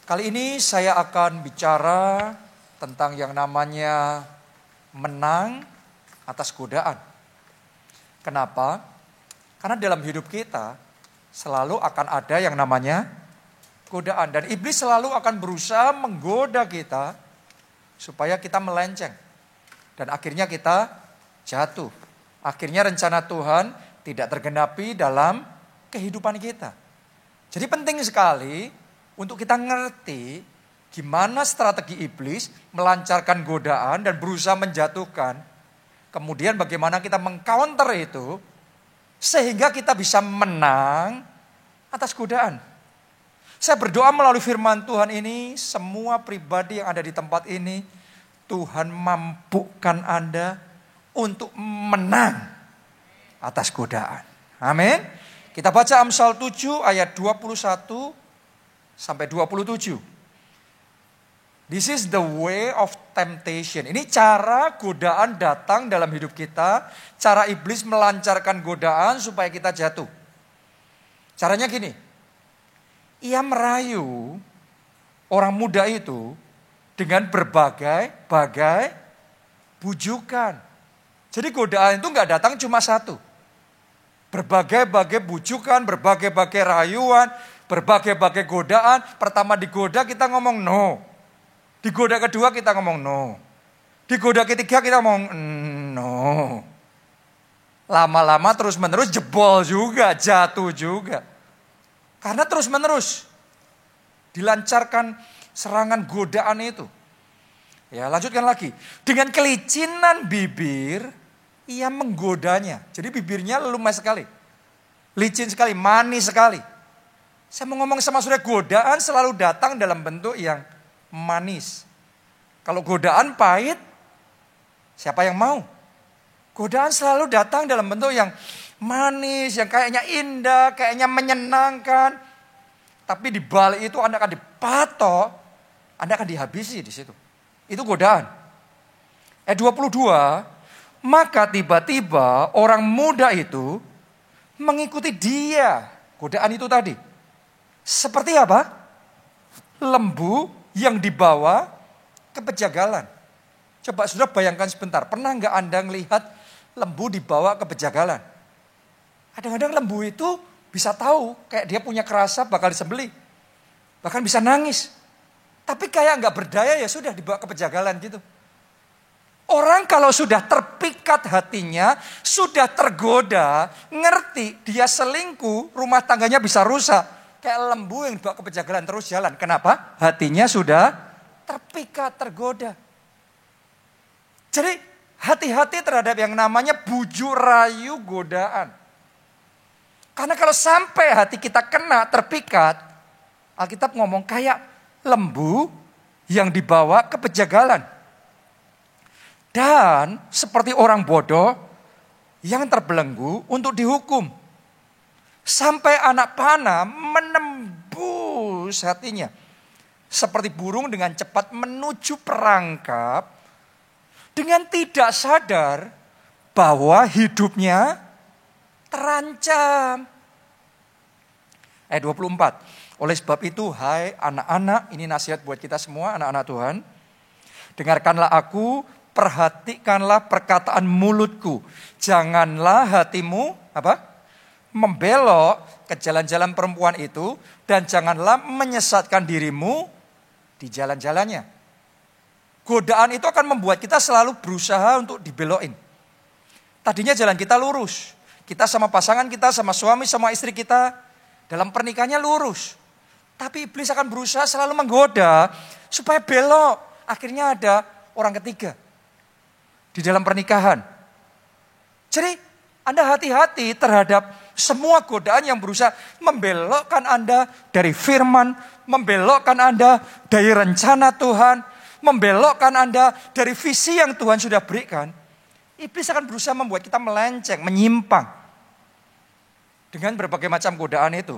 Kali ini saya akan bicara tentang yang namanya menang atas godaan. Kenapa? Karena dalam hidup kita selalu akan ada yang namanya godaan. Dan iblis selalu akan berusaha menggoda kita supaya kita melenceng. Dan akhirnya kita jatuh. Akhirnya rencana Tuhan tidak tergenapi dalam kehidupan kita. Jadi penting sekali untuk kita ngerti gimana strategi iblis melancarkan godaan dan berusaha menjatuhkan. Kemudian bagaimana kita mengcounter itu sehingga kita bisa menang atas godaan. Saya berdoa melalui firman Tuhan ini, semua pribadi yang ada di tempat ini, Tuhan mampukan Anda untuk menang atas godaan. Amin. Kita baca Amsal 7 ayat 21 sampai 27. This is the way of temptation. Ini cara godaan datang dalam hidup kita. Cara iblis melancarkan godaan supaya kita jatuh. Caranya gini. Ia merayu orang muda itu dengan berbagai bujukan. Jadi godaan itu gak datang cuma satu. Berbagai bujukan, berbagai rayuan, berbagai godaan. Pertama digoda kita ngomong no. Digoda kedua kita ngomong no. Digoda ketiga kita ngomong no. Lama-lama terus menerus jebol juga, jatuh juga. Karena terus menerus dilancarkan serangan godaan itu. Ya, lanjutkan lagi. Dengan kelicinan bibir ia menggodanya. Jadi bibirnya lumai sekali. Licin sekali, manis sekali. Saya mau ngomong sama saudara, godaan selalu datang dalam bentuk yang manis. Kalau godaan pahit, siapa yang mau? Godaan selalu datang dalam bentuk yang manis, yang kayaknya indah, kayaknya menyenangkan. Tapi di balik itu Anda akan dipatok, Anda akan dihabisi di situ. Itu godaan. Ayat 22, maka tiba-tiba orang muda itu mengikuti dia. Godaan itu tadi. Seperti apa? Lembu yang dibawa ke pejagalan. Coba saudara bayangkan sebentar. Pernah nggak Anda melihat lembu dibawa ke pejagalan? Kadang-kadang lembu itu bisa tahu kayak dia punya kerasa bakal disembelih. Bahkan bisa nangis. Tapi kayak nggak berdaya ya sudah dibawa ke pejagalan gitu. Orang kalau sudah terpikat hatinya, sudah tergoda, ngerti dia selingkuh, rumah tangganya bisa rusak. Kayak lembu yang dibawa ke pejagalan terus jalan. Kenapa? Hatinya sudah terpikat, tergoda. Jadi hati-hati terhadap yang namanya bujuk rayu godaan. Karena kalau sampai hati kita kena terpikat, Alkitab ngomong kayak lembu yang dibawa ke pejagalan. Dan seperti orang bodoh yang terbelenggu untuk dihukum. Sampai anak panah menembus hatinya. Seperti burung dengan cepat menuju perangkap. Dengan tidak sadar bahwa hidupnya terancam. Ayat 24. Oleh sebab itu, hai anak-anak, ini nasihat buat kita semua, anak-anak Tuhan. Dengarkanlah aku, perhatikanlah perkataan mulutku. Janganlah hatimu membelok ke jalan-jalan perempuan itu. Dan janganlah menyesatkan dirimu di jalan-jalannya. Godaan itu akan membuat kita selalu berusaha untuk dibelokin. Tadinya jalan kita lurus. Kita sama pasangan kita, sama suami, sama istri kita. Dalam pernikahannya lurus. Tapi iblis akan berusaha selalu menggoda supaya belok. Akhirnya ada orang ketiga di dalam pernikahan. Jadi Anda hati-hati terhadap semua godaan yang berusaha membelokkan Anda dari firman, membelokkan Anda dari rencana Tuhan, membelokkan Anda dari visi yang Tuhan sudah berikan. Iblis akan berusaha membuat kita melenceng, menyimpang dengan berbagai macam godaan itu.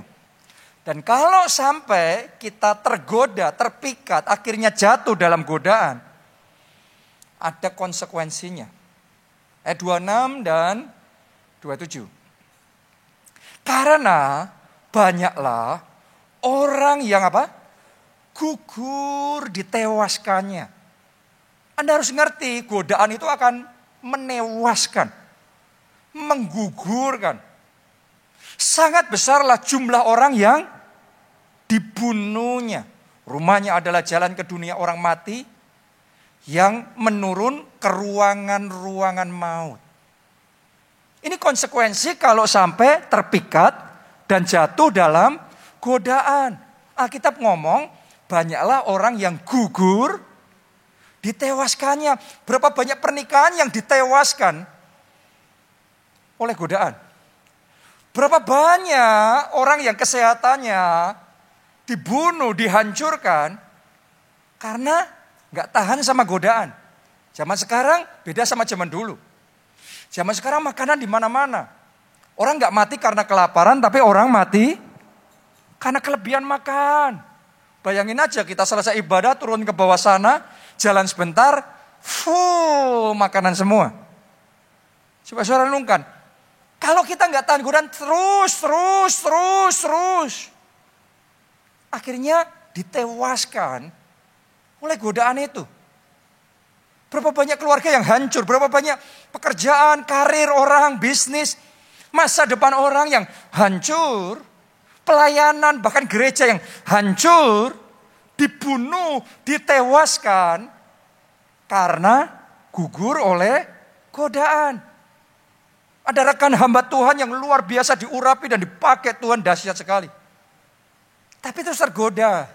Dan kalau sampai kita tergoda, terpikat, akhirnya jatuh dalam godaan, ada konsekuensinya. Ayat 26 dan 27. Karena banyaklah orang yang gugur ditewaskannya. Anda harus ngerti, godaan itu akan menewaskan, menggugurkan. Sangat besarlah jumlah orang yang dibunuhnya. Rumahnya adalah jalan ke dunia orang mati yang menurun ke ruangan-ruangan maut. Ini konsekuensi kalau sampai terpikat dan jatuh dalam godaan. Alkitab ngomong, banyaklah orang yang gugur ditewaskannya. Berapa banyak pernikahan yang ditewaskan oleh godaan? Berapa banyak orang yang kesehatannya dibunuh, dihancurkan karena gak tahan sama godaan. Zaman sekarang beda sama zaman dulu. Zaman sekarang makanan di mana-mana. Orang gak mati karena kelaparan, tapi orang mati karena kelebihan makan. Bayangin aja kita selesai ibadah, turun ke bawah sana, jalan sebentar, full makanan semua. Coba saudara renungkan. Kalau kita gak tahan godaan terus. Akhirnya ditewaskan oleh godaan itu. Berapa banyak keluarga yang hancur, berapa banyak pekerjaan, karir orang, bisnis, masa depan orang yang hancur, pelayanan, bahkan gereja yang hancur, dibunuh, ditewaskan, karena gugur oleh godaan. Ada rekan hamba Tuhan yang luar biasa diurapi dan dipakai Tuhan dahsyat sekali. Tapi terus tergoda,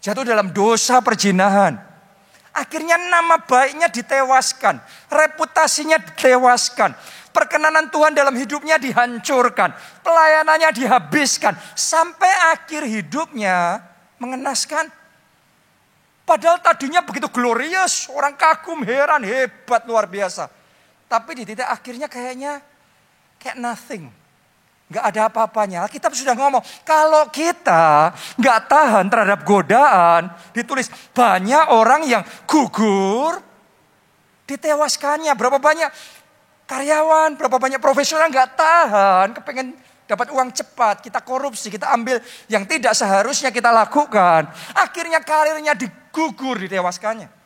jatuh dalam dosa perzinahan. Akhirnya nama baiknya ditewaskan, reputasinya ditewaskan, perkenanan Tuhan dalam hidupnya dihancurkan, pelayanannya dihabiskan, sampai akhir hidupnya mengenaskan. Padahal tadinya begitu glorious, orang kagum, heran, hebat, luar biasa. Tapi di titik akhirnya kayak nothing. Gak ada apa-apanya. Alkitab sudah ngomong, kalau kita gak tahan terhadap godaan, ditulis banyak orang yang gugur, ditewaskannya. Berapa banyak karyawan, berapa banyak profesional gak tahan, kepengen dapat uang cepat, kita korupsi, kita ambil yang tidak seharusnya kita lakukan. Akhirnya karirnya digugur, ditewaskannya.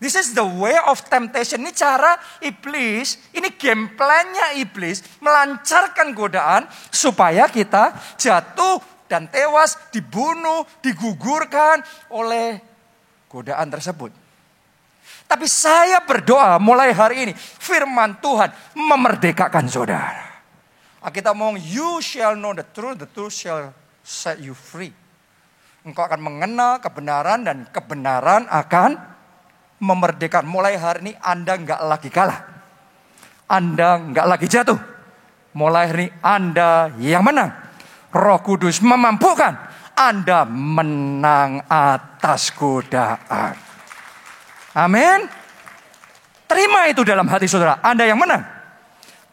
This is the way of temptation. Ini cara iblis, ini game plan-nya iblis melancarkan godaan supaya kita jatuh dan tewas, dibunuh, digugurkan oleh godaan tersebut. Tapi saya berdoa mulai hari ini firman Tuhan memerdekakan saudara. Kita ngomong, you shall know the truth shall set you free. Engkau akan mengenal kebenaran dan kebenaran akan memerdekakan. Mulai hari ini Anda nggak lagi kalah. Anda nggak lagi jatuh. Mulai hari ini Anda yang menang. Roh Kudus memampukan Anda menang atas godaan. Amin. Terima itu dalam hati saudara. Anda yang menang.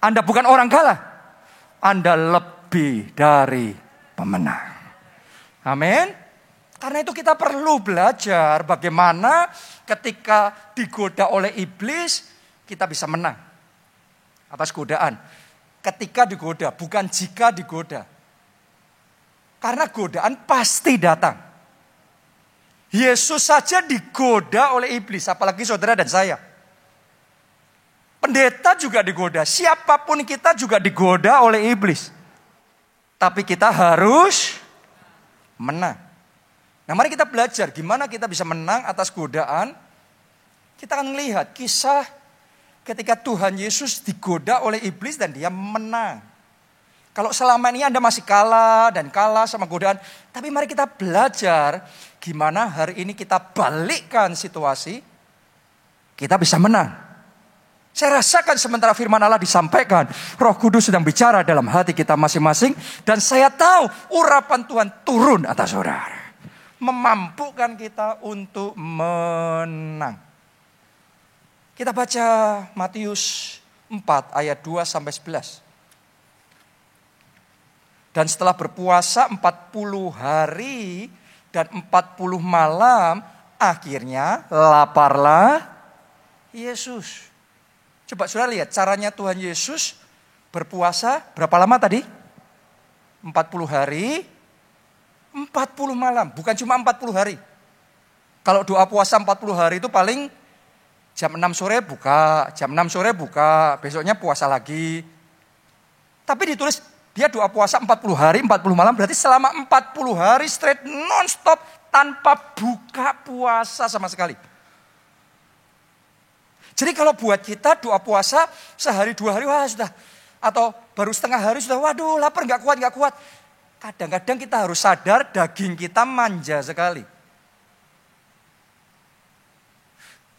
Anda bukan orang kalah. Anda lebih dari pemenang. Amin. Karena itu kita perlu belajar bagaimana ketika digoda oleh iblis, kita bisa menang atas godaan. Ketika digoda, bukan jika digoda. Karena godaan pasti datang. Yesus saja digoda oleh iblis, apalagi saudara dan saya. Pendeta juga digoda, siapapun kita juga digoda oleh iblis. Tapi kita harus menang. Nah, mari kita belajar gimana kita bisa menang atas godaan. Kita akan melihat kisah ketika Tuhan Yesus digoda oleh iblis dan dia menang. Kalau selama ini Anda masih kalah sama godaan, tapi mari kita belajar gimana hari ini kita balikkan situasi, kita bisa menang. Saya rasakan sementara firman Allah disampaikan, Roh Kudus sedang bicara dalam hati kita masing-masing, dan saya tahu urapan Tuhan turun atas saudara. Memampukan kita untuk menang. Kita baca Matius 4 ayat 2 sampai 11. Dan setelah berpuasa 40 hari dan 40 malam, akhirnya laparlah Yesus. Coba saudara lihat caranya Tuhan Yesus berpuasa berapa lama tadi? 40 hari 40 malam, bukan cuma 40 hari. Kalau doa puasa 40 hari itu paling jam 6 sore buka, jam 6 sore buka, besoknya puasa lagi. Tapi ditulis dia doa puasa 40 hari, 40 malam, berarti selama 40 hari straight non-stop tanpa buka puasa sama sekali. Jadi kalau buat kita doa puasa sehari 2 hari, wah sudah. Atau baru setengah hari sudah, waduh lapar gak kuat. Kadang-kadang kita harus sadar daging kita manja sekali.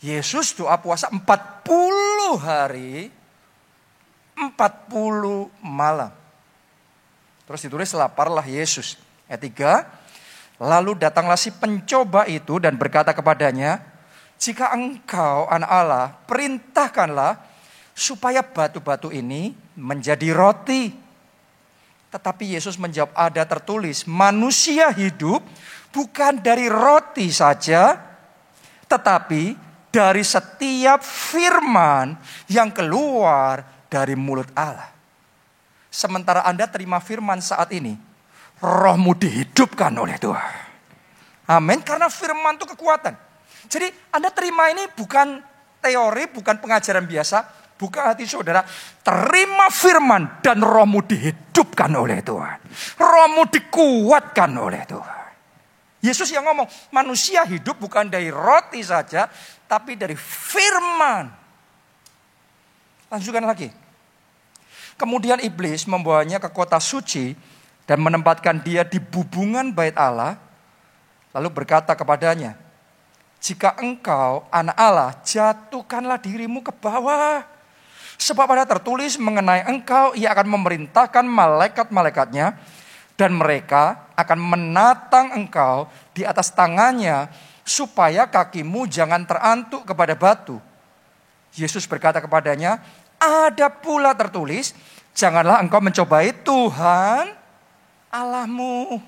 Yesus doa puasa 40 hari, 40 malam. Terus ditulis laparlah Yesus. Ayat 3, lalu datanglah si pencoba itu dan berkata kepadanya, jika engkau anak Allah, perintahkanlah supaya batu-batu ini menjadi roti. Tetapi Yesus menjawab, ada tertulis, manusia hidup bukan dari roti saja, tetapi dari setiap firman yang keluar dari mulut Allah. Sementara Anda terima firman saat ini, rohmu dihidupkan oleh Tuhan. Amin, karena firman itu kekuatan. Jadi Anda terima ini bukan teori, bukan pengajaran biasa, buka hati saudara, terima firman dan rohmu dihidupkan oleh Tuhan. Rohmu dikuatkan oleh Tuhan. Yesus yang ngomong, manusia hidup bukan dari roti saja, tapi dari firman. Lanjutkan lagi. Kemudian iblis membawanya ke kota suci dan menempatkan dia di bubungan bait Allah. Lalu berkata kepadanya, jika engkau anak Allah, jatuhkanlah dirimu ke bawah. Sebab ada tertulis mengenai engkau, ia akan memerintahkan malaikat-malaikatnya, dan mereka akan menatang engkau di atas tangannya, supaya kakimu jangan terantuk kepada batu. Yesus berkata kepadanya, ada pula tertulis, janganlah engkau mencobai Tuhan Allahmu.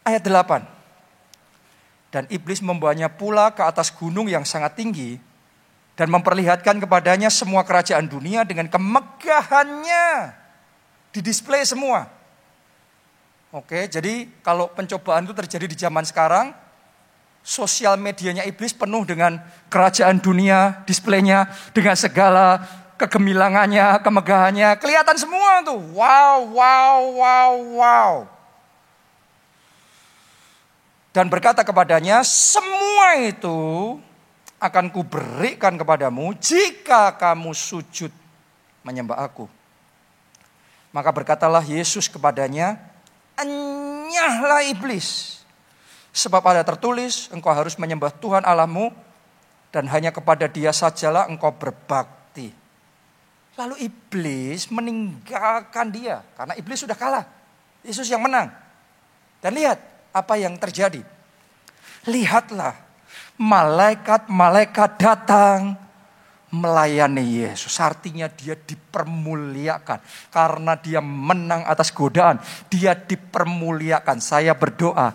Ayat 8. Dan iblis membawanya pula ke atas gunung yang sangat tinggi dan memperlihatkan kepadanya semua kerajaan dunia dengan kemegahannya. Didisplay semua. Oke, jadi kalau pencobaan itu terjadi di zaman sekarang, sosial medianya iblis penuh dengan kerajaan dunia, displaynya dengan segala kegemilangannya, kemegahannya, kelihatan semua tuh. Wow. Dan berkata kepadanya, semua itu akan kuberikan kepadamu jika kamu sujud menyembah aku. Maka berkatalah Yesus kepadanya, enyahlah iblis. Sebab ada tertulis, engkau harus menyembah Tuhan Allahmu dan hanya kepada Dia sajalah engkau berbakti. Lalu iblis meninggalkan dia karena iblis sudah kalah. Yesus yang menang. Dan lihat apa yang terjadi. Lihatlah, malaikat-malaikat datang melayani Yesus. Artinya dia dipermuliakan. Karena dia menang atas godaan, dia dipermuliakan. Saya berdoa,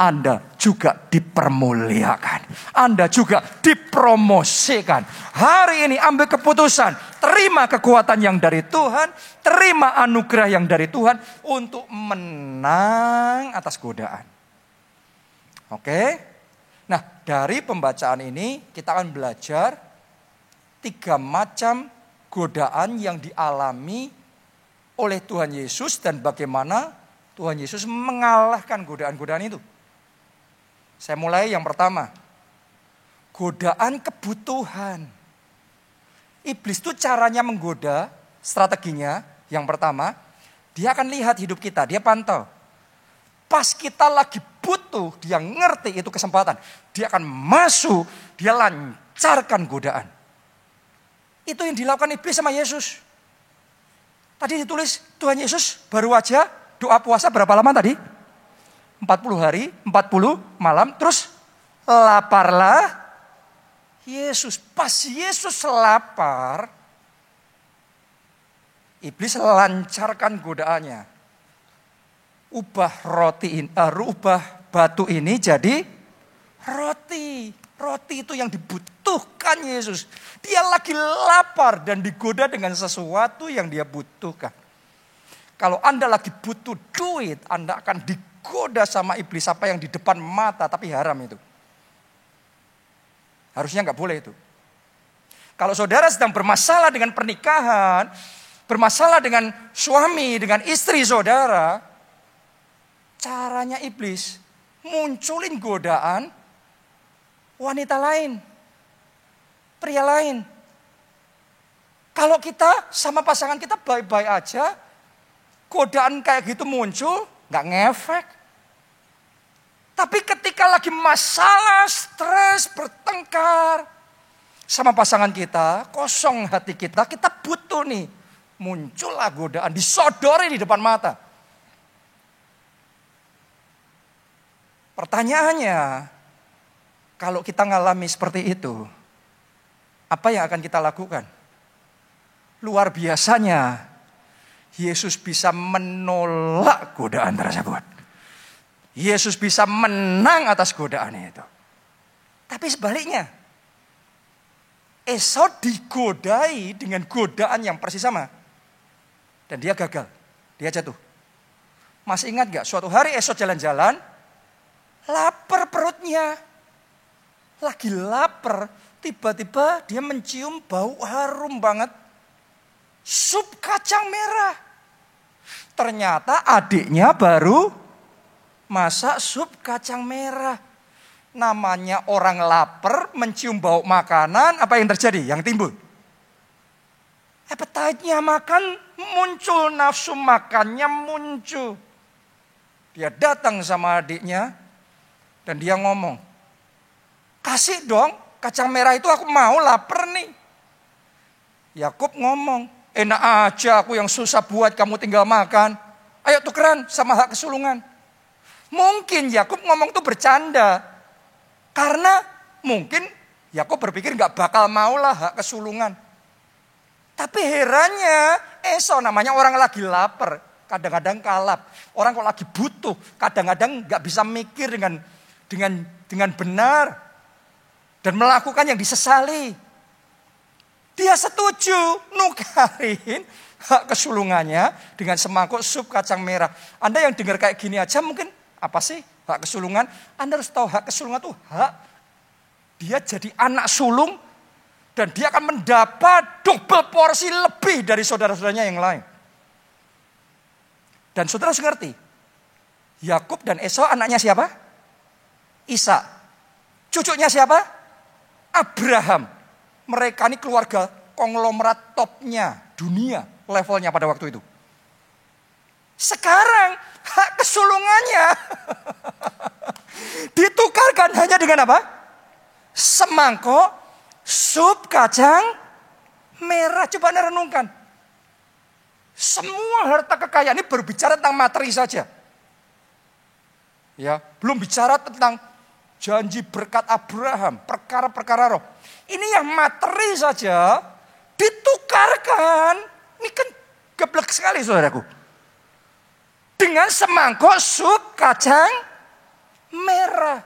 Anda juga dipermuliakan. Anda juga dipromosikan. Hari ini ambil keputusan. Terima kekuatan yang dari Tuhan. Terima anugerah yang dari Tuhan. Untuk menang atas godaan. Oke. Nah, dari pembacaan ini kita akan belajar 3 macam godaan yang dialami oleh Tuhan Yesus. Dan bagaimana Tuhan Yesus mengalahkan godaan-godaan itu. Saya mulai yang pertama. Godaan kebutuhan. Iblis itu caranya menggoda, strateginya yang pertama. Dia akan lihat hidup kita, dia pantau. Pas kita lagi butuh, dia ngerti itu kesempatan. Dia akan masuk, dia lancarkan godaan. Itu yang dilakukan iblis sama Yesus. Tadi ditulis Tuhan Yesus baru aja doa puasa berapa lama tadi? 40 hari, 40 malam, terus laparlah Yesus. Pas Yesus lapar, iblis lancarkan godaannya. Ubah batu ini jadi roti. Roti itu yang dibutuhkan Yesus. Dia lagi lapar dan digoda dengan sesuatu yang dia butuhkan. Kalau Anda lagi butuh duit, Anda akan digoda digoda sama iblis apa yang di depan mata, tapi haram itu. Harusnya nggak boleh itu. Kalau saudara sedang bermasalah dengan pernikahan, bermasalah dengan suami, dengan istri saudara, caranya iblis munculin godaan wanita lain, pria lain. Kalau kita sama pasangan kita baik-baik aja, godaan kayak gitu muncul, nggak ngefek. Tapi ketika lagi masalah, stres, bertengkar sama pasangan kita, kosong hati kita, kita butuh nih. Muncullah godaan, disodori di depan mata. Pertanyaannya, kalau kita ngalami seperti itu, apa yang akan kita lakukan? Luar biasanya, Yesus bisa menolak godaan tersebut. Yesus bisa menang atas godaan itu. Tapi sebaliknya, Esau digodai dengan godaan yang persis sama. Dan dia gagal, dia jatuh. Masih ingat gak, suatu hari Esau jalan-jalan, lapar perutnya. Lagi lapar, tiba-tiba dia mencium bau harum banget. Sup kacang merah. Ternyata adiknya baru masak sup kacang merah. Namanya orang lapar, mencium bau makanan, apa yang terjadi? Yang timbul appetite-nya makan muncul, nafsu makannya muncul. Dia datang sama adiknya dan dia ngomong, kasih dong kacang merah itu, aku mau, lapar nih. Yakub ngomong, enak aja aku yang susah buat, kamu tinggal makan. Ayo tukeran sama hak kesulungan. Mungkin Yakub ngomong tuh bercanda. Karena mungkin Yakub berpikir gak bakal maulah hak kesulungan. Tapi herannya Esau, namanya orang lagi lapar, kadang-kadang kalap. Orang kalau lagi butuh, kadang-kadang gak bisa mikir dengan benar. Dan melakukan yang disesali. Dia setuju nukarin hak kesulungannya dengan semangkuk sup kacang merah. Anda yang dengar kayak gini aja mungkin, apa sih hak kesulungan? Anda harus tahu hak kesulungan itu hak. Dia jadi anak sulung dan dia akan mendapat double porsi lebih dari saudara-saudaranya yang lain. Dan saudara harus ngerti, Yakub dan Esau anaknya siapa? Ishak. Cucunya siapa? Abraham. Mereka ini keluarga konglomerat topnya dunia levelnya pada waktu itu. Sekarang hak kesulungannya ditukarkan hanya dengan apa? Semangkok sup kacang merah. Coba Anda renungkan. Semua harta kekayaan ini berbicara tentang materi saja. Ya, belum bicara tentang janji berkat Abraham, perkara-perkara roh. Ini yang materi saja ditukarkan. Ini kan geblek sekali saudaraku. Dengan semangkok sup kacang merah.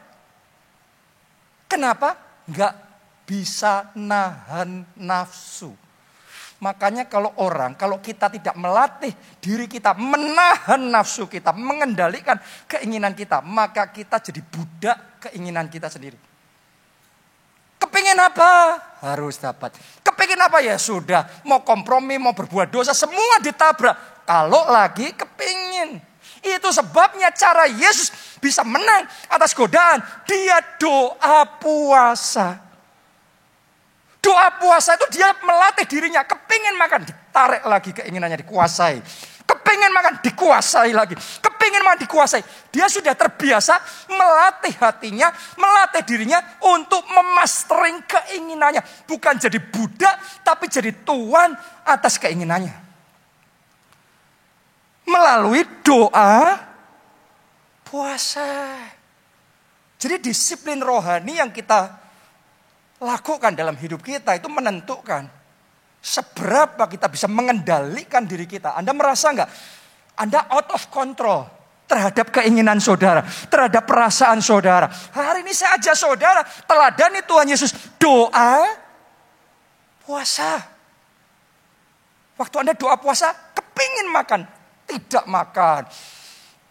Kenapa? Enggak bisa nahan nafsu. Makanya kalau kita tidak melatih diri kita, menahan nafsu kita, mengendalikan keinginan kita, maka kita jadi budak keinginan kita sendiri. Kepingin apa? Harus dapat. Kepingin apa? Ya sudah, mau kompromi, mau berbuat dosa, semua ditabrak. Kalau lagi kepingin. Itu sebabnya cara Yesus bisa menang atas godaan. Dia doa puasa. Doa puasa itu dia melatih dirinya. Kepingin makan, ditarik lagi keinginannya, dikuasai. Kepingin makan, dikuasai lagi. Kepingin makan, dikuasai. Dia sudah terbiasa melatih hatinya, melatih dirinya untuk memastering keinginannya. Bukan jadi budak, tapi jadi tuan atas keinginannya. Melalui doa puasa. Jadi disiplin rohani yang kita lakukan dalam hidup kita itu menentukan seberapa kita bisa mengendalikan diri kita. Anda merasa enggak? Anda out of control terhadap keinginan saudara, terhadap perasaan saudara. Hari ini saya ajak saudara teladani Tuhan Yesus, doa puasa. Waktu Anda doa puasa, kepingin makan, tidak makan.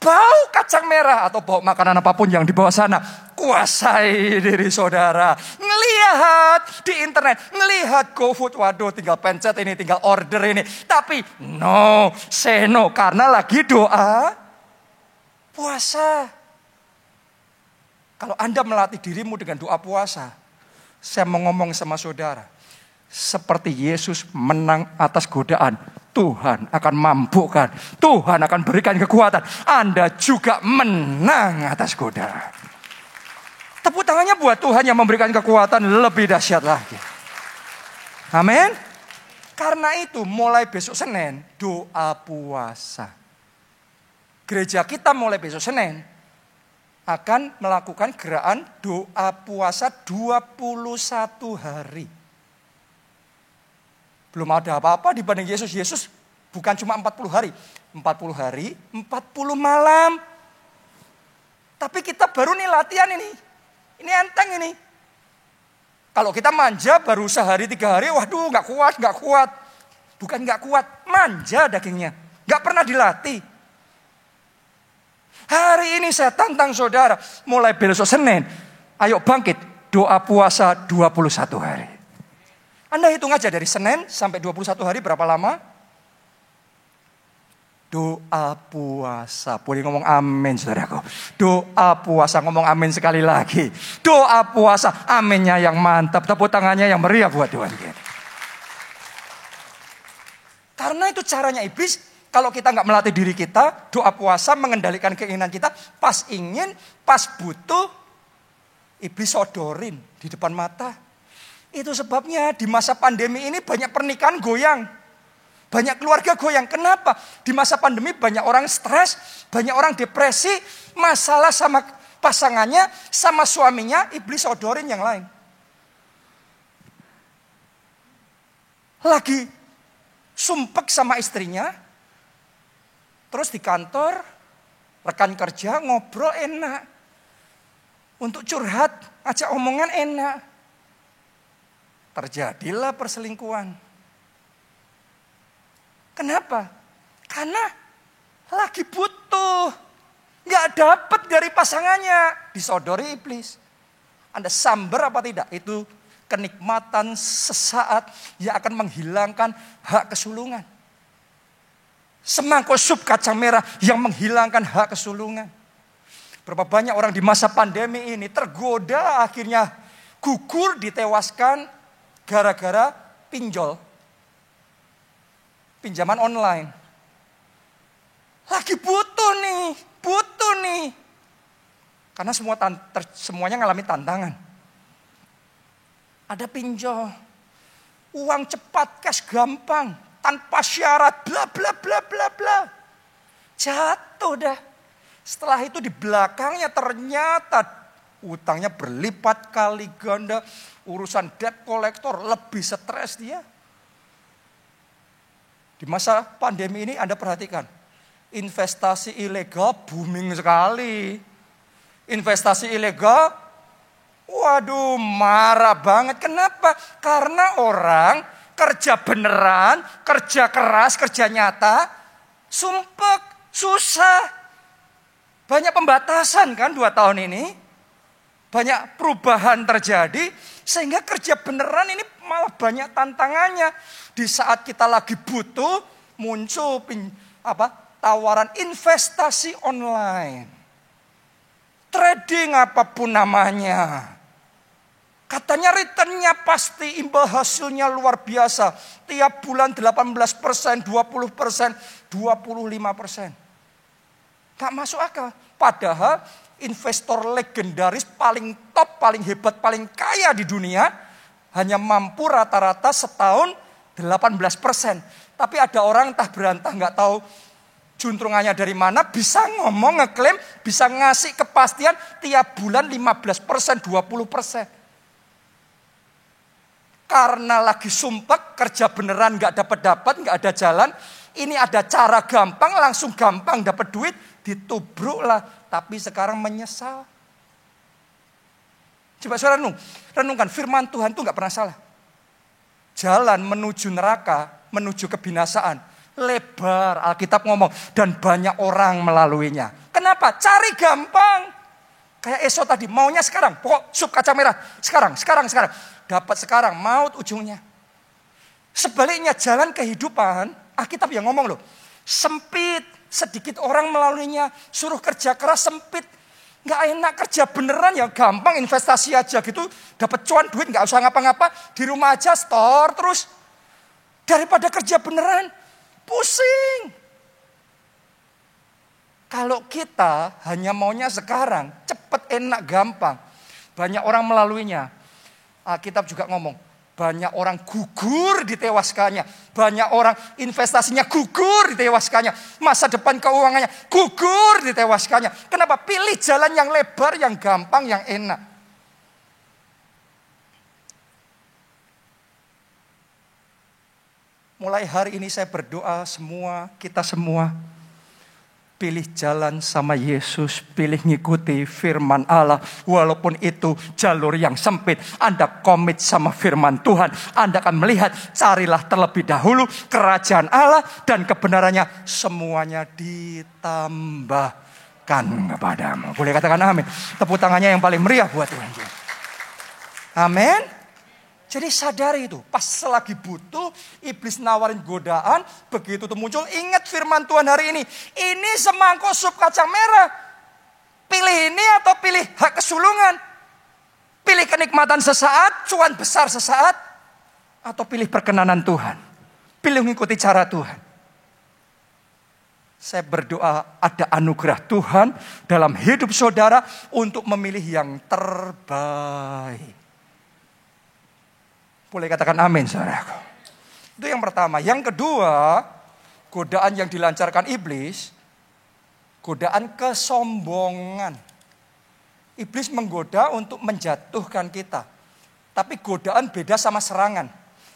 bau kacang merah atau bau makanan apapun yang dibawa sana. Kuasai diri saudara. Ngelihat di internet, ngelihat GoFood. Waduh, tinggal pencet ini, tinggal order ini. Tapi no, say no. Karena lagi doa puasa. Kalau Anda melatih dirimu dengan doa puasa, saya mau ngomong sama saudara. Seperti Yesus menang atas godaan, Tuhan akan mampukan. Tuhan akan berikan kekuatan. Anda juga menang atas godaan. Tepuk tangannya buat Tuhan yang memberikan kekuatan lebih dahsyat lagi. Amin. Karena itu mulai besok Senin doa puasa. Gereja kita mulai besok Senin akan melakukan gerakan doa puasa 21 hari. Belum ada apa-apa dibanding Yesus. Yesus bukan cuma 40 hari. 40 hari, 40 malam. Tapi kita baru nih latihan ini. Ini enteng ini. Kalau kita manja baru sehari 3 hari, waduh gak kuat. Bukan gak kuat, manja dagingnya. Gak pernah dilatih. Hari ini saya tantang saudara, mulai besok Senin, ayo bangkit, doa puasa 21 hari. Anda hitung aja dari Senin sampai 21 hari berapa lama? Doa puasa. Boleh ngomong amin saudaraku. Doa puasa, ngomong amin sekali lagi. Doa puasa, aminnya yang mantap. Tepuk tangannya yang meriah buat Tuhan. Karena itu caranya iblis. Kalau kita nggak melatih diri kita, doa puasa mengendalikan keinginan kita. Pas ingin, pas butuh, iblis sodorin di depan mata. Itu sebabnya di masa pandemi ini banyak pernikahan goyang. Banyak keluarga goyang. Kenapa? Di masa pandemi banyak orang stres, banyak orang depresi, masalah sama pasangannya, sama suaminya, iblis sodorin yang lain. Lagi sumpek sama istrinya, terus di kantor, rekan kerja ngobrol enak. Untuk curhat, ajak omongan enak. Terjadilah perselingkuhan. Kenapa? Karena lagi butuh. Gak dapat dari pasangannya. Disodori iblis. Anda sambar apa tidak? Itu kenikmatan sesaat yang akan menghilangkan hak kesulungan. Semangkuk sup kacang merah yang menghilangkan hak kesulungan. Berapa banyak orang di masa pandemi ini tergoda akhirnya gugur ditewaskan gara-gara pinjol. Pinjaman online. Lagi butuh nih. Karena semuanya ngalami tantangan. Ada pinjol. Uang cepat, cash gampang. Tanpa syarat, bla bla bla bla bla. Jatuh dah. Setelah itu di belakangnya ternyata utangnya berlipat kali ganda. Urusan debt collector lebih stres dia. Di masa pandemi ini Anda perhatikan. Investasi ilegal booming sekali. Investasi ilegal, waduh marah banget. Kenapa? Karena orang kerja beneran, kerja keras, kerja nyata, sumpek, susah. Banyak pembatasan kan 2 tahun ini. Banyak perubahan terjadi. Sehingga kerja beneran ini malah banyak tantangannya. Di saat kita lagi butuh, muncul tawaran investasi online. Trading apapun namanya. Katanya returnnya pasti, imbal hasilnya luar biasa. Tiap bulan 18%, 20%, 25%. Gak masuk akal. Padahal investor legendaris paling top, paling hebat, paling kaya di dunia. Hanya mampu rata-rata setahun 18%. Tapi ada orang entah berantah gak tahu juntrungannya dari mana. Bisa ngomong, ngeklaim, bisa ngasih kepastian tiap bulan 15%, 20%. Karena lagi sumpek, kerja beneran gak dapat, gak ada jalan. Ini ada cara gampang, langsung gampang dapat duit, ditubruk lah. Tapi sekarang menyesal. Coba saudara renungkan, firman Tuhan itu gak pernah salah. Jalan menuju neraka, menuju kebinasaan. Lebar, Alkitab ngomong, dan banyak orang melaluinya. Kenapa? Cari gampang. Kayak Esau tadi, maunya sekarang. Pokok sup kacang merah. Sekarang. Dapat sekarang, maut ujungnya. Sebaliknya jalan kehidupan, Alkitab yang ngomong loh. Sempit, sedikit orang melaluinya. Suruh kerja keras, sempit. Nggak enak kerja beneran ya, gampang investasi aja gitu. Dapat cuan duit, nggak usah ngapa-ngapa. Di rumah aja store terus. Daripada kerja beneran, pusing. Kalau kita hanya maunya sekarang, cepet, enak, gampang. Banyak orang melaluinya. Alkitab juga ngomong, banyak orang gugur ditewaskannya. Banyak orang investasinya gugur ditewaskannya. Masa depan keuangannya gugur ditewaskannya. Kenapa? Pilih jalan yang lebar, yang gampang, yang enak. Mulai hari ini saya berdoa kita semua pilih jalan sama Yesus, pilih ngikuti firman Allah. Walaupun itu jalur yang sempit, Anda komit sama firman Tuhan. Anda akan melihat, carilah terlebih dahulu kerajaan Allah dan kebenarannya, semuanya ditambahkan kepadamu. Boleh katakan amin. Tepuk tangannya yang paling meriah buat Tuhan. Amin. Jadi sadari itu, pas selagi butuh, iblis nawarin godaan, begitu itu muncul, ingat firman Tuhan hari ini. Ini semangkuk sup kacang merah. Pilih ini atau pilih hak kesulungan? Pilih kenikmatan sesaat, cuan besar sesaat, atau pilih perkenanan Tuhan? Pilih mengikuti cara Tuhan. Saya berdoa ada anugerah Tuhan dalam hidup saudara untuk memilih yang terbaik. Boleh katakan amin, saudaraku. Itu yang pertama. Yang kedua, godaan yang dilancarkan iblis, godaan kesombongan. Iblis menggoda untuk menjatuhkan kita. Tapi godaan beda sama serangan.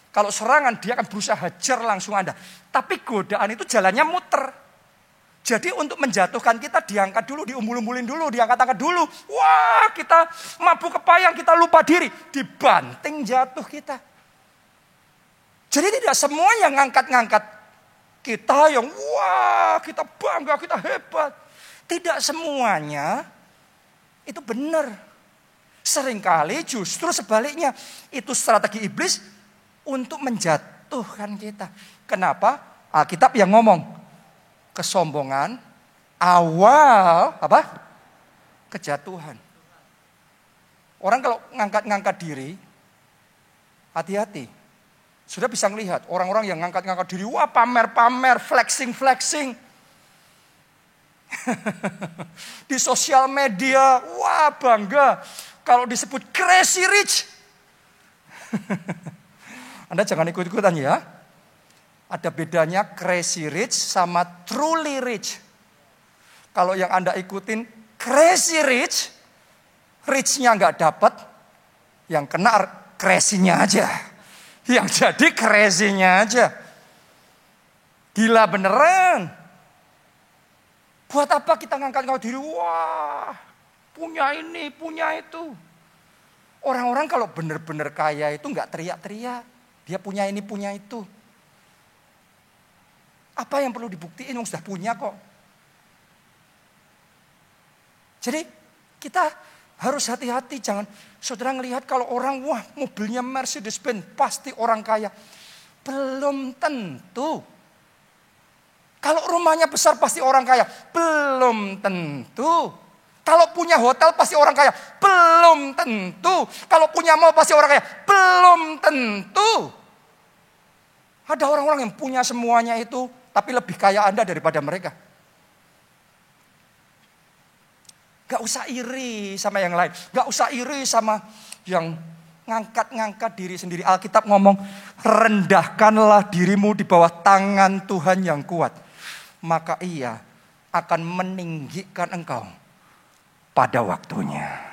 Kalau serangan dia akan berusaha hajar langsung Anda. Tapi godaan itu jalannya muter. Jadi untuk menjatuhkan kita diangkat dulu, diumbul-umbulin dulu, diangkat-angkat dulu. Wah, kita mabuk kepayang, kita lupa diri. Dibanting jatuh kita. Jadi tidak semua yang ngangkat-ngangkat kita yang wah, kita bangga, kita hebat. Tidak semuanya itu benar. Seringkali justru sebaliknya. Itu strategi iblis untuk menjatuhkan kita. Kenapa? Alkitab yang ngomong. Kesombongan awal apa? Kejatuhan. Orang kalau ngangkat-ngangkat diri, hati-hati. Sudah bisa melihat orang-orang yang ngangkat-ngangkat diri, wah pamer-pamer, flexing-flexing. Di sosial media, wah bangga. Kalau disebut crazy rich. Anda jangan ikut-ikutan ya. Ada bedanya crazy rich sama truly rich. Kalau yang Anda ikutin crazy rich, rich-nya nggak dapat, yang kena crazy-nya aja. Yang jadi crazy-nya aja. Gila beneran. Buat apa kita ngangkat-ngangkat diri? Wah, punya ini, punya itu. Orang-orang kalau bener-bener kaya itu nggak teriak-teriak. Dia punya ini, punya itu. Apa yang perlu dibuktiin? Yang sudah punya kok. Jadi kita harus hati-hati. Jangan saudara ngelihat kalau orang, wah mobilnya Mercedes-Benz, pasti orang kaya. Belum tentu. Kalau rumahnya besar pasti orang kaya. Belum tentu. Kalau punya hotel pasti orang kaya. Belum tentu. Kalau punya mall pasti orang kaya. Belum tentu. Ada orang-orang yang punya semuanya itu, tapi lebih kaya Anda daripada mereka. Gak usah iri sama yang lain. Gak usah iri sama yang ngangkat-ngangkat diri sendiri. Alkitab ngomong, rendahkanlah dirimu di bawah tangan Tuhan yang kuat. Maka ia akan meninggikan engkau pada waktunya.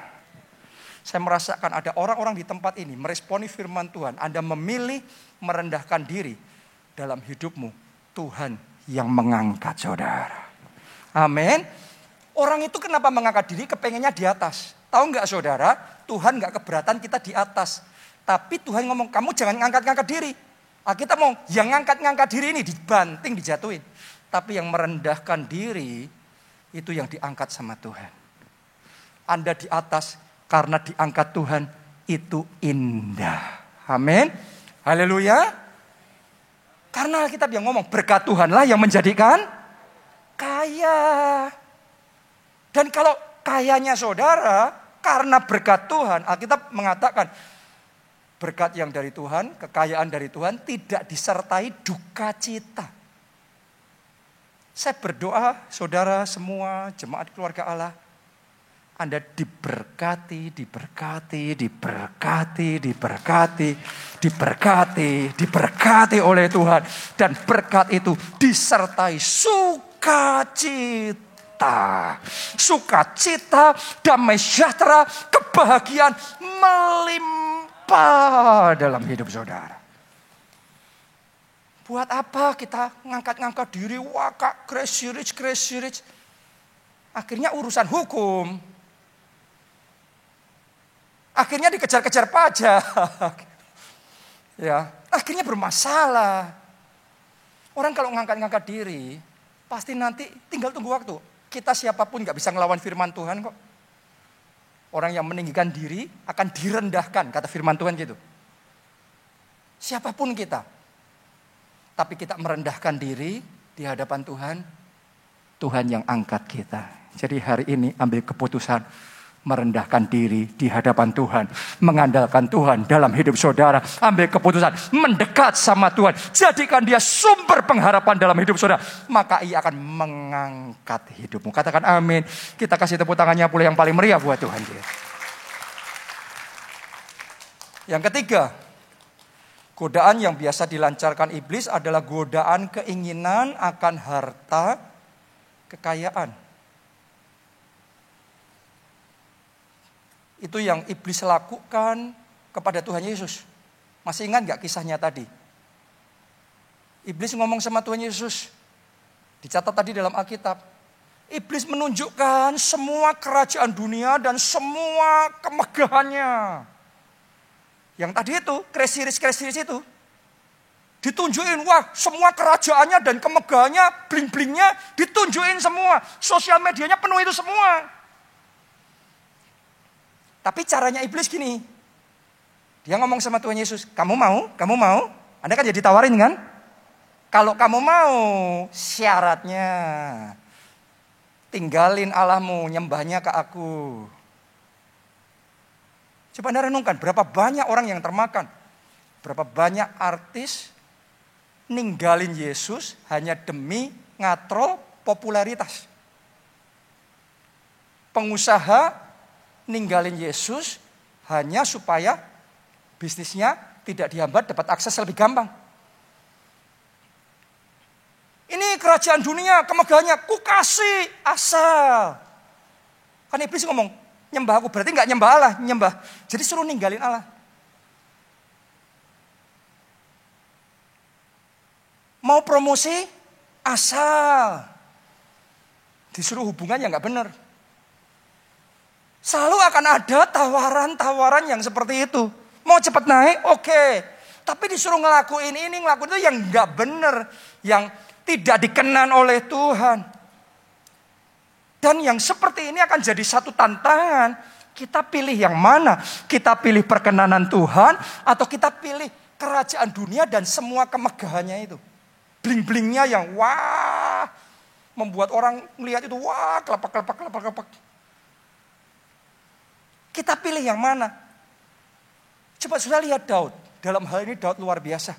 Saya merasakan ada orang-orang di tempat ini meresponi firman Tuhan. Anda memilih merendahkan diri dalam hidupmu. Tuhan yang mengangkat saudara. Amin. Orang itu kenapa mengangkat diri? Kepengennya di atas. Tahu nggak saudara? Tuhan nggak keberatan kita di atas. Tapi Tuhan ngomong, kamu jangan ngangkat-ngangkat diri. Kita mau yang ngangkat-ngangkat diri ini dibanting, dijatuhin. Tapi yang merendahkan diri, itu yang diangkat sama Tuhan. Anda di atas karena diangkat Tuhan, itu indah. Amin. Haleluya. Karena Alkitab yang ngomong, berkat Tuhanlah yang menjadikan kaya. Dan kalau kayanya saudara, karena berkat Tuhan, Alkitab mengatakan, berkat yang dari Tuhan, kekayaan dari Tuhan, tidak disertai duka cita. Saya berdoa, saudara semua, jemaat keluarga Allah, Anda diberkati, diberkati, diberkati, diberkati, diberkati, diberkati oleh Tuhan. Dan berkat itu disertai sukacita. Sukacita, damai sejahtera, kebahagiaan melimpah dalam hidup saudara. Buat apa kita ngangkat-ngangkat diri, wah kak crazy rich. Akhirnya urusan hukum. Akhirnya dikejar-kejar pajak. Ya, akhirnya bermasalah. Orang kalau ngangkat-ngangkat diri, pasti nanti tinggal tunggu waktu. Kita siapapun gak bisa ngelawan firman Tuhan kok. Orang yang meninggikan diri akan direndahkan, kata firman Tuhan gitu. Siapapun kita. Tapi kita merendahkan diri di hadapan Tuhan, Tuhan yang angkat kita. Jadi hari ini ambil keputusan merendahkan diri di hadapan Tuhan, mengandalkan Tuhan dalam hidup saudara. Ambil keputusan mendekat sama Tuhan, jadikan dia sumber pengharapan dalam hidup saudara, maka ia akan mengangkat hidupmu. Katakan amin. Kita kasih tepuk tangannya pula yang paling meriah buat Tuhan dia. Yang ketiga, godaan yang biasa dilancarkan iblis adalah godaan keinginan akan harta kekayaan. Itu yang iblis lakukan kepada Tuhan Yesus. Masih ingat gak kisahnya tadi? Iblis ngomong sama Tuhan Yesus. Dicatat tadi dalam Alkitab. Iblis menunjukkan semua kerajaan dunia dan semua kemegahannya. Yang tadi itu, crazy rich itu. Ditunjukin, wah semua kerajaannya dan kemegahannya, bling-blingnya ditunjukin semua. Sosial medianya penuh itu semua. Tapi caranya iblis gini. Dia ngomong sama Tuhan Yesus, kamu mau? Kamu mau? Anda kan jadi tawarin kan? Kalau kamu mau, syaratnya tinggalin Allahmu, nyembahnya ke aku. Coba Anda renungkan, berapa banyak orang yang termakan. Berapa banyak artis ninggalin Yesus hanya demi ngatrol popularitas. Pengusaha ninggalin Yesus hanya supaya bisnisnya tidak dihambat, dapat akses lebih gampang. Ini kerajaan dunia, kemegahannya, ku kasih asal. Kan iblis ngomong, nyembah aku, berarti gak nyembah Allah, nyembah. Jadi suruh ninggalin Allah. Mau promosi, asal. Disuruh hubungan yang gak benar. Selalu akan ada tawaran-tawaran yang seperti itu. Mau cepat naik, oke. Tapi disuruh ngelakuin ini, ngelakuin itu yang gak benar. Yang tidak dikenan oleh Tuhan. Dan yang seperti ini akan jadi satu tantangan. Kita pilih yang mana? Kita pilih perkenanan Tuhan atau kita pilih kerajaan dunia dan semua kemegahannya itu. Bling-blingnya yang wah. Membuat orang melihat itu wah, kelepak. Kita pilih yang mana? Coba sudah lihat Daud. Dalam hal ini Daud luar biasa.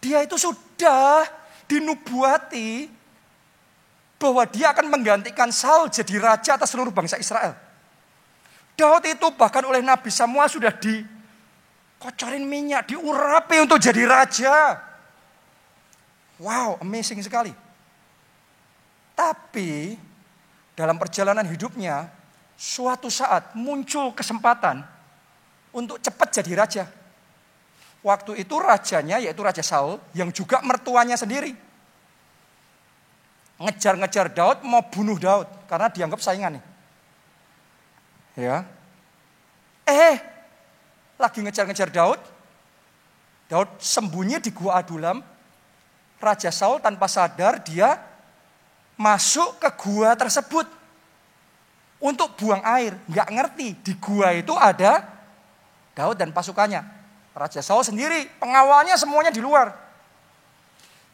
Dia itu sudah dinubuati bahwa dia akan menggantikan Saul jadi raja atas seluruh bangsa Israel. Daud itu bahkan oleh Nabi Samuel sudah dikocorin minyak, diurapi untuk jadi raja. Wow, amazing sekali. Tapi dalam perjalanan hidupnya, suatu saat muncul kesempatan untuk cepat jadi raja. Waktu itu rajanya yaitu Raja Saul yang juga mertuanya sendiri. Ngejar-ngejar Daud, mau bunuh Daud karena dianggap saingan nih. Ya. Lagi ngejar-ngejar Daud. Daud sembunyi di Gua Adulam. Raja Saul tanpa sadar dia masuk ke gua tersebut untuk buang air. Nggak ngerti, di gua itu ada Daud dan pasukannya. Raja Saul sendiri, pengawalnya semuanya di luar.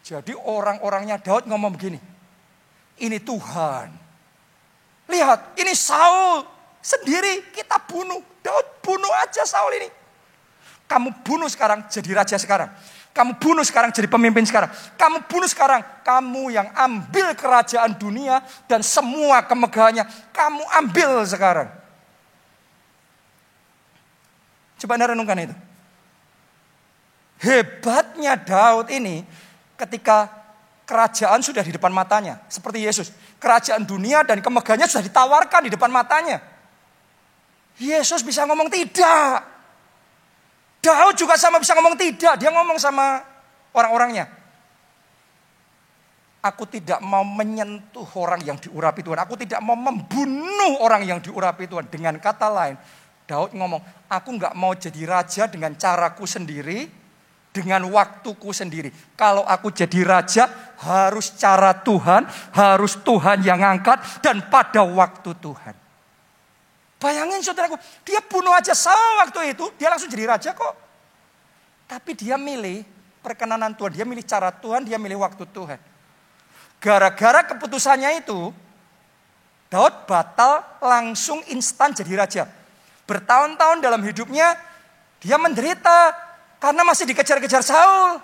Jadi orang-orangnya Daud ngomong begini, ini Tuhan. Lihat, ini Saul sendiri kita bunuh. Daud bunuh aja Saul ini. Kamu bunuh sekarang jadi raja sekarang. Kamu bunuh sekarang jadi pemimpin sekarang. Kamu bunuh sekarang. Kamu yang ambil kerajaan dunia dan semua kemegahannya. Kamu ambil sekarang. Coba Anda renungkan itu. Hebatnya Daud ini ketika kerajaan sudah di depan matanya. Seperti Yesus. Kerajaan dunia dan kemegahannya sudah ditawarkan di depan matanya. Yesus bisa ngomong tidak. Daud juga sama bisa ngomong tidak. Dia ngomong sama orang-orangnya. Aku tidak mau menyentuh orang yang diurapi Tuhan. Aku tidak mau membunuh orang yang diurapi Tuhan. Dengan kata lain, Daud ngomong, aku nggak mau jadi raja dengan caraku sendiri, dengan waktuku sendiri. Kalau aku jadi raja, harus cara Tuhan, harus Tuhan yang angkat, dan pada waktu Tuhan. Bayangin saudaraku, dia bunuh aja Saul waktu itu, dia langsung jadi raja kok. Tapi dia milih perkenanan Tuhan, dia milih cara Tuhan, dia milih waktu Tuhan. Gara-gara keputusannya itu, Daud batal langsung instan jadi raja. Bertahun-tahun dalam hidupnya, dia menderita karena masih dikejar-kejar Saul.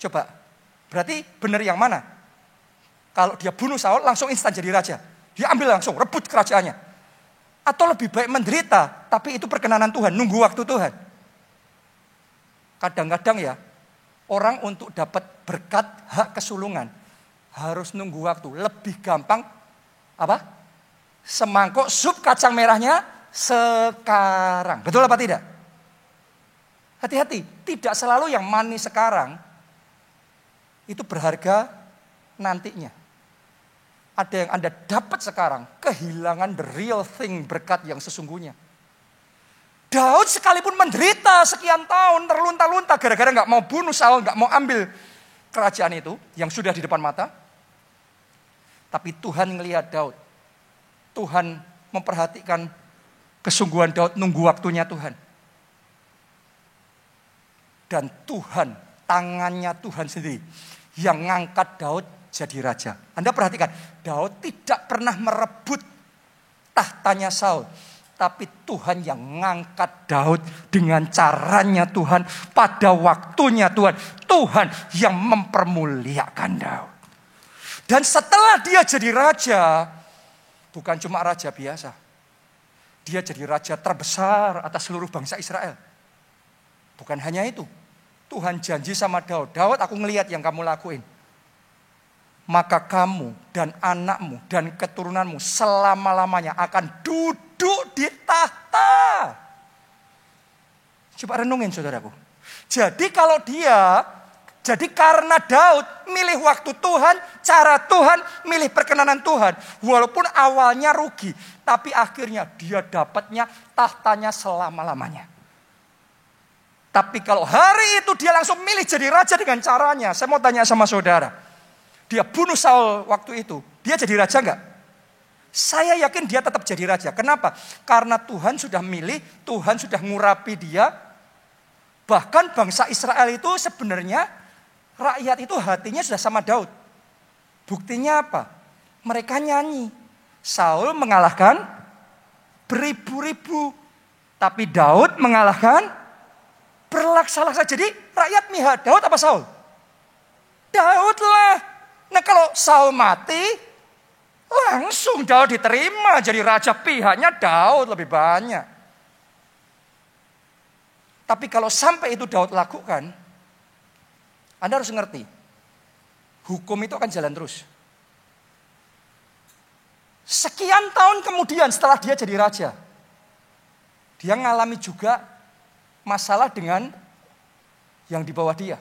Coba, berarti benar yang mana? Kalau dia bunuh Saul, langsung instan jadi raja. Dia ambil langsung, rebut kerajaannya. Atau lebih baik menderita, tapi itu perkenanan Tuhan, nunggu waktu Tuhan. Kadang-kadang ya, orang untuk dapat berkat hak kesulungan, harus nunggu waktu. Lebih gampang, apa? Semangkuk sup kacang merahnya sekarang. Betul apa tidak? Hati-hati, tidak selalu yang manis sekarang, itu berharga nantinya. Ada yang Anda dapat sekarang, kehilangan the real thing, berkat yang sesungguhnya. Daud sekalipun menderita sekian tahun, terlunta-lunta gara-gara gak mau bunuh Saul, gak mau ambil kerajaan itu yang sudah di depan mata. Tapi Tuhan ngelihat Daud. Tuhan memperhatikan kesungguhan Daud, nunggu waktunya Tuhan. Dan Tuhan, tangannya Tuhan sendiri yang ngangkat Daud jadi raja. Anda perhatikan, Daud tidak pernah merebut tahtanya Saul. Tapi Tuhan yang ngangkat Daud dengan caranya Tuhan. Pada waktunya Tuhan. Tuhan yang mempermuliakan Daud. Dan setelah dia jadi raja, bukan cuma raja biasa. Dia jadi raja terbesar atas seluruh bangsa Israel. Bukan hanya itu. Tuhan janji sama Daud. Daud, aku ngelihat yang kamu lakuin. Maka kamu dan anakmu dan keturunanmu selama-lamanya akan duduk di tahta. Coba renungin saudaraku. Jadi karena Daud milih waktu Tuhan, cara Tuhan, milih perkenanan Tuhan. Walaupun awalnya rugi, tapi akhirnya dia dapatnya tahtanya selama-lamanya. Tapi kalau hari itu dia langsung milih jadi raja dengan caranya. Saya mau tanya sama saudara. Dia bunuh Saul waktu itu. Dia jadi raja enggak? Saya yakin dia tetap jadi raja. Kenapa? Karena Tuhan sudah milih, Tuhan sudah ngurapi dia. Bahkan bangsa Israel itu sebenarnya, rakyat itu hatinya sudah sama Daud. Buktinya apa? Mereka nyanyi. Saul mengalahkan beribu-ribu. Tapi Daud mengalahkan berlaksa-laksa. Jadi rakyat mihak Daud apa Saul? Daud lah. Nah kalau Saul mati, langsung Daud diterima jadi raja, pihaknya Daud lebih banyak. Tapi kalau sampai itu Daud lakukan, Anda harus ngerti, hukum itu akan jalan terus. Sekian tahun kemudian setelah dia jadi raja, dia ngalami juga masalah dengan yang di bawah dia.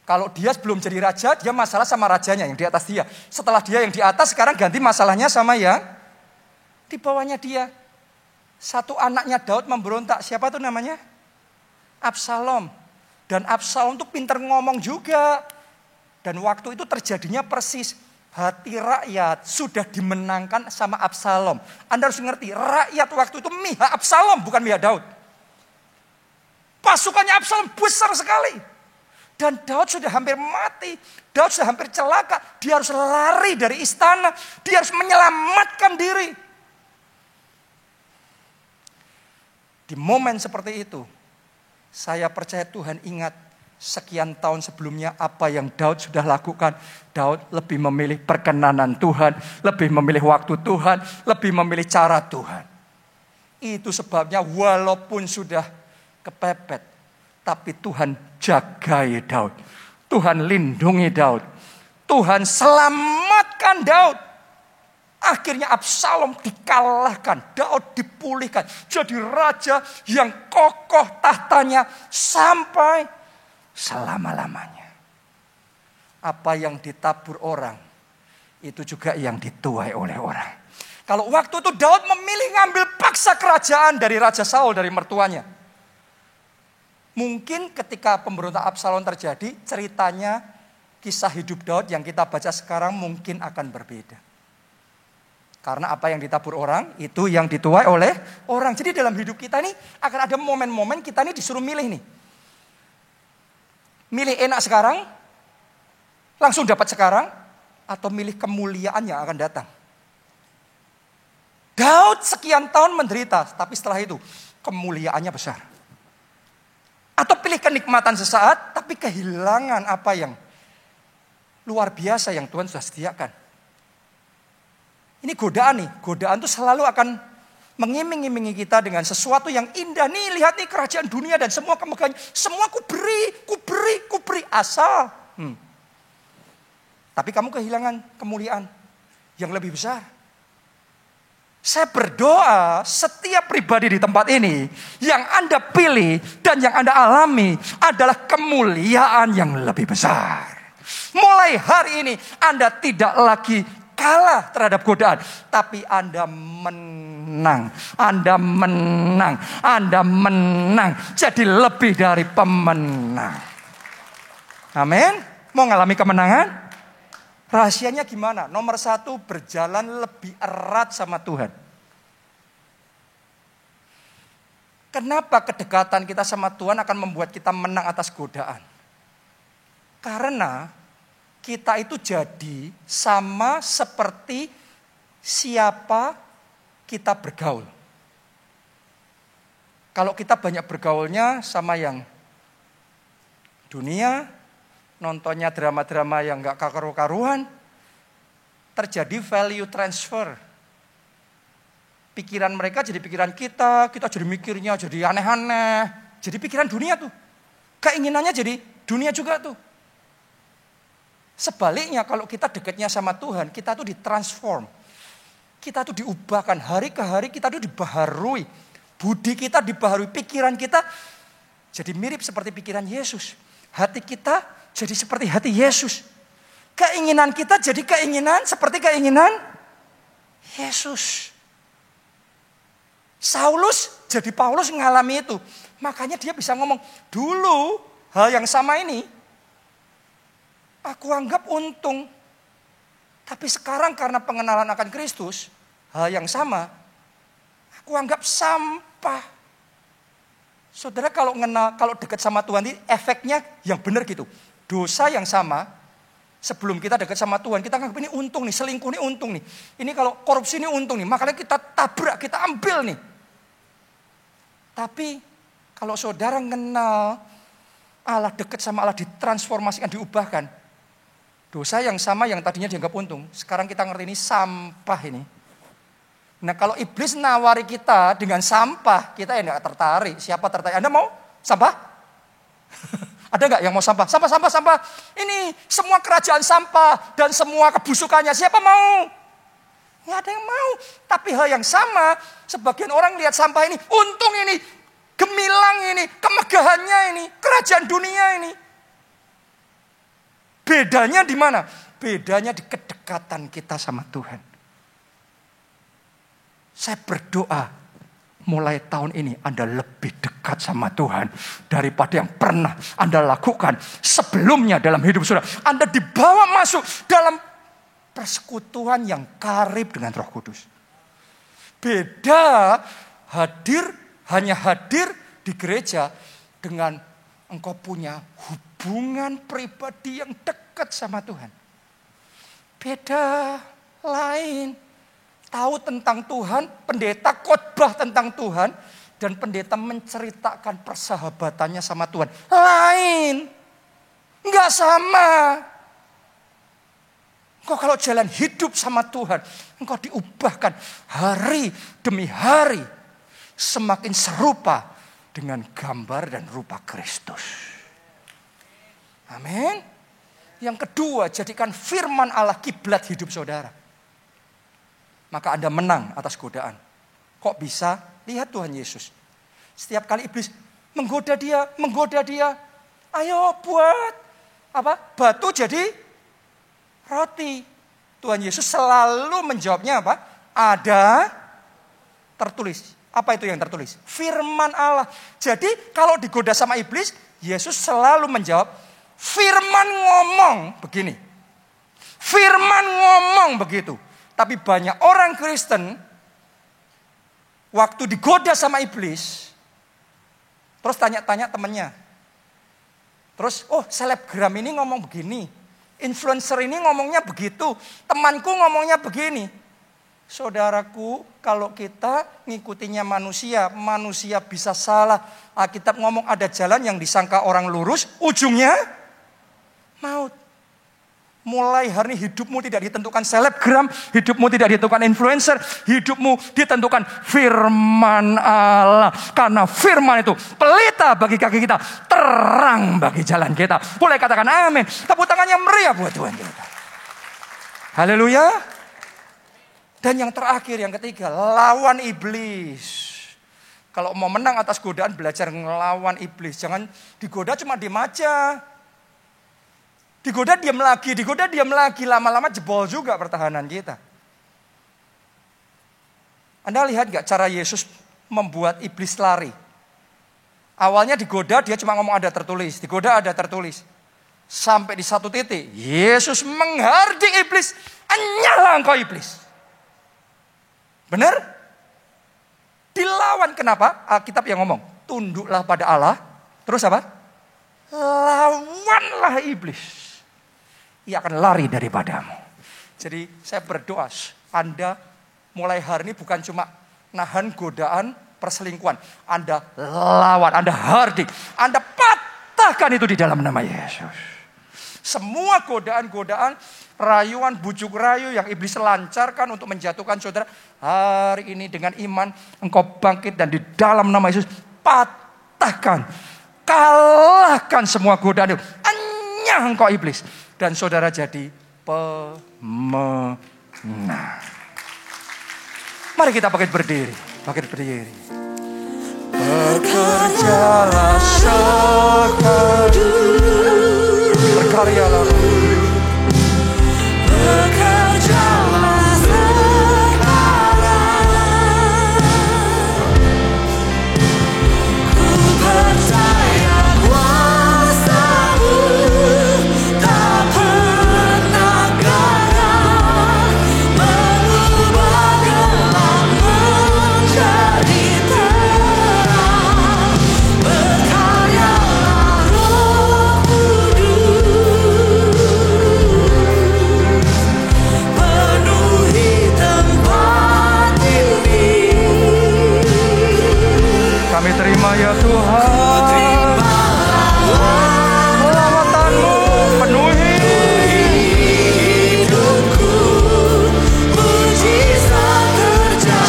Kalau dia belum jadi raja, dia masalah sama rajanya yang di atas dia. Setelah dia yang di atas, sekarang ganti masalahnya sama yang di bawahnya dia. Satu anaknya Daud memberontak. Siapa tuh namanya? Absalom. Dan Absalom tuh pintar ngomong juga. Dan waktu itu terjadinya persis. Hati rakyat sudah dimenangkan sama Absalom. Anda harus ngerti, rakyat waktu itu mihak Absalom, bukan mihak Daud. Pasukannya Absalom besar sekali. Dan Daud sudah hampir mati. Daud sudah hampir celaka. Dia harus lari dari istana. Dia harus menyelamatkan diri. Di momen seperti itu, saya percaya Tuhan ingat sekian tahun sebelumnya apa yang Daud sudah lakukan. Daud lebih memilih perkenanan Tuhan, lebih memilih waktu Tuhan, lebih memilih cara Tuhan. Itu sebabnya walaupun sudah kepepet, tapi Tuhan jagai Daud. Tuhan lindungi Daud. Tuhan selamatkan Daud. Akhirnya Absalom dikalahkan, Daud dipulihkan. Jadi raja yang kokoh tahtanya sampai selama-lamanya. Apa yang ditabur orang, itu juga yang dituai oleh orang. Kalau waktu itu Daud memilih ngambil paksa kerajaan dari Raja Saul, dari mertuanya. Mungkin ketika pemberontak Absalom terjadi, ceritanya kisah hidup Daud yang kita baca sekarang mungkin akan berbeda. Karena apa yang ditabur orang, itu yang dituai oleh orang. Jadi dalam hidup kita ini akan ada momen-momen kita ini disuruh milih nih. Milih enak sekarang, langsung dapat sekarang, atau milih kemuliaan yang akan datang. Daud sekian tahun menderita, tapi setelah itu kemuliaannya besar. Atau pilih kenikmatan sesaat, tapi kehilangan apa yang luar biasa yang Tuhan sudah sediakan. Ini godaan nih, godaan itu selalu akan mengiming-imingi kita dengan sesuatu yang indah. Nih lihat nih kerajaan dunia dan semua kemegahannya. Semua ku beri asal. Tapi kamu kehilangan kemuliaan yang lebih besar. Saya berdoa setiap pribadi di tempat ini yang Anda pilih dan yang Anda alami adalah kemuliaan yang lebih besar. Mulai hari ini Anda tidak lagi kalah terhadap godaan, tapi Anda menang. Anda menang. Anda menang. Jadi lebih dari pemenang. Amin. Mau ngalami kemenangan? Rahasianya gimana? Nomor 1, berjalan lebih erat sama Tuhan. Kenapa kedekatan kita sama Tuhan akan membuat kita menang atas godaan? Karena kita itu jadi sama seperti siapa kita bergaul. Kalau kita banyak bergaulnya sama yang dunia, nontonnya drama-drama yang gak karu-karuan, terjadi value transfer. Pikiran mereka jadi pikiran kita jadi mikirnya jadi aneh-aneh. Jadi pikiran dunia tuh. Keinginannya jadi dunia juga tuh. Sebaliknya kalau kita dekatnya sama Tuhan, kita tuh ditransform. Kita tuh diubahkan, hari ke hari kita tuh dibaharui. Budi kita dibaharui, pikiran kita jadi mirip seperti pikiran Yesus. Hati kita jadi seperti hati Yesus. Keinginan kita jadi keinginan seperti keinginan Yesus. Saulus jadi Paulus mengalami itu. Makanya dia bisa ngomong, dulu hal yang sama ini aku anggap untung. Tapi sekarang karena pengenalan akan Kristus, hal yang sama aku anggap sampah. Saudara kalau dekat sama Tuhan ini efeknya yang benar gitu. Dosa yang sama, sebelum kita dekat sama Tuhan, kita anggap ini untung nih, selingkuh ini untung nih. Ini kalau korupsi ini untung nih, makanya kita tabrak, kita ambil nih. Tapi kalau saudara kenal Allah, dekat sama Allah, ditransformasikan, diubahkan. Dosa yang sama yang tadinya dianggap untung, sekarang kita ngerti ini sampah ini. Nah kalau iblis nawari kita dengan sampah, kita ya enggak tertarik. Siapa tertarik? Anda mau sampah? Ada enggak yang mau sampah? Sampah. Ini semua kerajaan sampah dan semua kebusukannya. Siapa mau? Nggak ada yang mau. Tapi hal yang sama, sebagian orang lihat sampah ini, untung ini, gemilang ini, kemegahannya ini, kerajaan dunia ini. Bedanya di mana? Bedanya di kedekatan kita sama Tuhan. Saya berdoa, mulai tahun ini Anda lebih dekat sama Tuhan daripada yang pernah Anda lakukan sebelumnya dalam hidup saudara. Anda dibawa masuk dalam persekutuan yang karib dengan Roh Kudus. Beda hanya hadir di gereja dengan engkau punya hubungan pribadi yang dekat sama Tuhan. Beda, lain. Tahu tentang Tuhan, pendeta khotbah tentang Tuhan, dan pendeta menceritakan persahabatannya sama Tuhan. Lain. Enggak sama. Engkau kalau jalan hidup sama Tuhan, engkau diubahkan hari demi hari. Semakin serupa dengan gambar dan rupa Kristus. Amin. Yang kedua, jadikan firman Allah kiblat hidup saudara. Maka Anda menang atas godaan. Kok bisa? Lihat Tuhan Yesus. Setiap kali iblis menggoda dia. Ayo buat batu jadi roti. Tuhan Yesus selalu menjawabnya apa? Ada tertulis. Apa itu yang tertulis? Firman Allah. Jadi kalau digoda sama iblis, Yesus selalu menjawab, firman ngomong begini. Firman ngomong begitu. Tapi banyak orang Kristen, waktu digoda sama iblis, terus tanya-tanya temannya. Terus, selebgram ini ngomong begini. Influencer ini ngomongnya begitu. Temanku ngomongnya begini. Saudaraku, kalau kita ngikutinya manusia bisa salah. Alkitab ngomong ada jalan yang disangka orang lurus, ujungnya maut. Mulai hari ini hidupmu tidak ditentukan selebgram, hidupmu tidak ditentukan influencer, hidupmu ditentukan firman Allah. Karena firman itu pelita bagi kaki kita, terang bagi jalan kita. Boleh katakan amin. Tepuk tangan yang meriah buat Tuhan kita. Haleluya. Dan yang terakhir, yang ketiga, lawan iblis. Kalau mau menang atas godaan, belajar ngelawan iblis. Jangan digoda cuma diem aja. Digoda diam lagi, lama-lama jebol juga pertahanan kita. Anda lihat gak cara Yesus membuat iblis lari? Awalnya digoda, dia cuma ngomong ada tertulis. Digoda ada tertulis. Sampai di satu titik, Yesus menghardik iblis. Anyalah engkau iblis. Benar? Dilawan, kenapa? Alkitab yang ngomong, tunduklah pada Allah. Terus apa? Lawanlah iblis. Ia akan lari daripadamu. Jadi saya berdoa, Anda mulai hari ini bukan cuma nahan godaan perselingkuhan. Anda lawan, Anda hardik, Anda patahkan itu di dalam nama Yesus. Semua godaan-godaan, rayuan, bujuk rayu yang iblis lancarkan untuk menjatuhkan saudara. Hari ini dengan iman engkau bangkit dan di dalam nama Yesus patahkan. Kalahkan semua godaan itu. Anyah engkau iblis. Dan saudara jadi pemenang. Mari kita bangkit berdiri. Bekerjalah sekali. Berkaryalah. Bekerjalah sekarang. Ku percaya kuasa-Mu tak pernah gagal mengubah gelap menjadi terang. Berkaryalah Roh Kudus, penuhi tempat ini. Kami terima ya Tuhan. Lawatan-Mu penuhi hidupku, mujizat terjadi.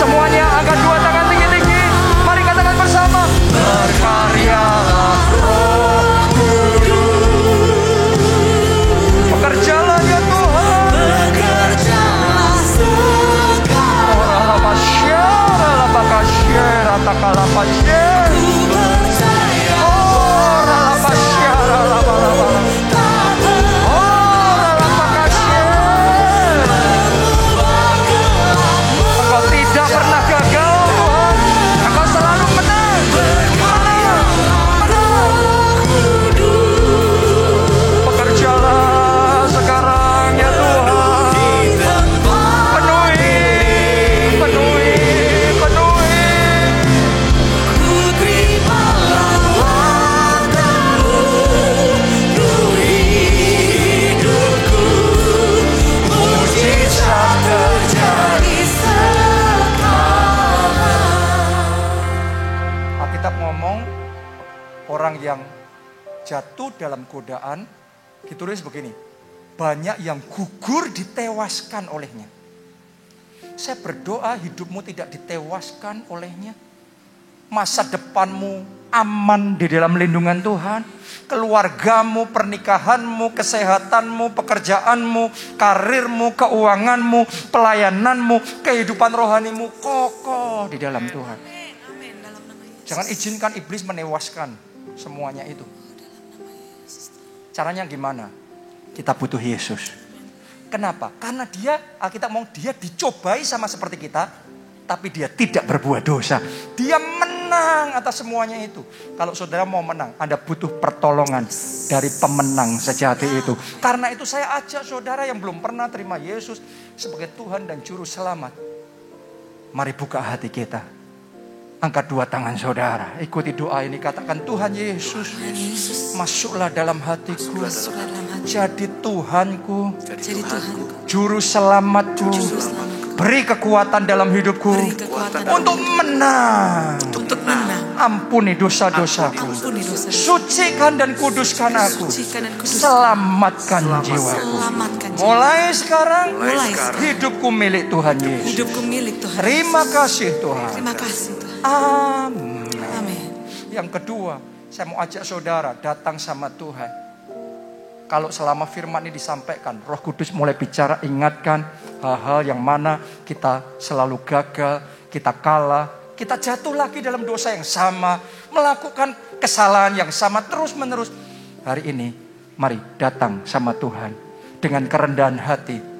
Semuanya angkat dua tangan tinggi-tinggi. Mari katakan bersama. Berkaryalah Roh Kudus. Bekerjalah ya Tuhan. Bekerjalah sekarang. Ora basyara la bakasyara takala basyara. Ora la basyara la balabala. Ora la bakasyara. Engkau tidak pernah gagal Tuhan. orang yang jatuh dalam godaan, ditulis begini, banyak yang gugur ditewaskan olehnya. Saya berdoa hidupmu tidak ditewaskan olehnya. Masa depanmu aman di dalam lindungan Tuhan. Keluargamu, pernikahanmu, kesehatanmu, pekerjaanmu, karirmu, keuanganmu, pelayananmu, kehidupan rohanimu kokoh di dalam Tuhan. Jangan izinkan iblis menewaskan semuanya itu. Caranya gimana? Kita butuh Yesus. Kenapa? Karena kita mau dia dicobai sama seperti kita, tapi dia tidak berbuat dosa. Dia menang atas semuanya itu. Kalau saudara mau menang, Anda butuh pertolongan dari pemenang sejati itu. Karena itu saya ajak saudara yang belum pernah terima Yesus sebagai Tuhan dan Juru Selamat. Mari buka hati kita. Angkat dua tangan saudara. Ikuti doa ini. Katakan, Tuhan Yesus, masuklah dalam hatiku. Jadi Tuhanku. Juru Selamatku. Beri kekuatan dalam hidupku. Untuk menang. Ampuni dosa-dosaku. Sucikan dan kuduskan aku. Selamatkan jiwaku. Mulai sekarang. Hidupku milik Tuhan Yesus. Terima kasih Tuhan. Amin. Yang kedua, saya mau ajak saudara datang sama Tuhan. Kalau selama firman ini disampaikan, Roh Kudus mulai bicara, ingatkan hal-hal yang mana kita selalu gagal, kita kalah, kita jatuh lagi dalam dosa yang sama, melakukan kesalahan yang sama terus-menerus. Hari ini, mari datang sama Tuhan dengan kerendahan hati.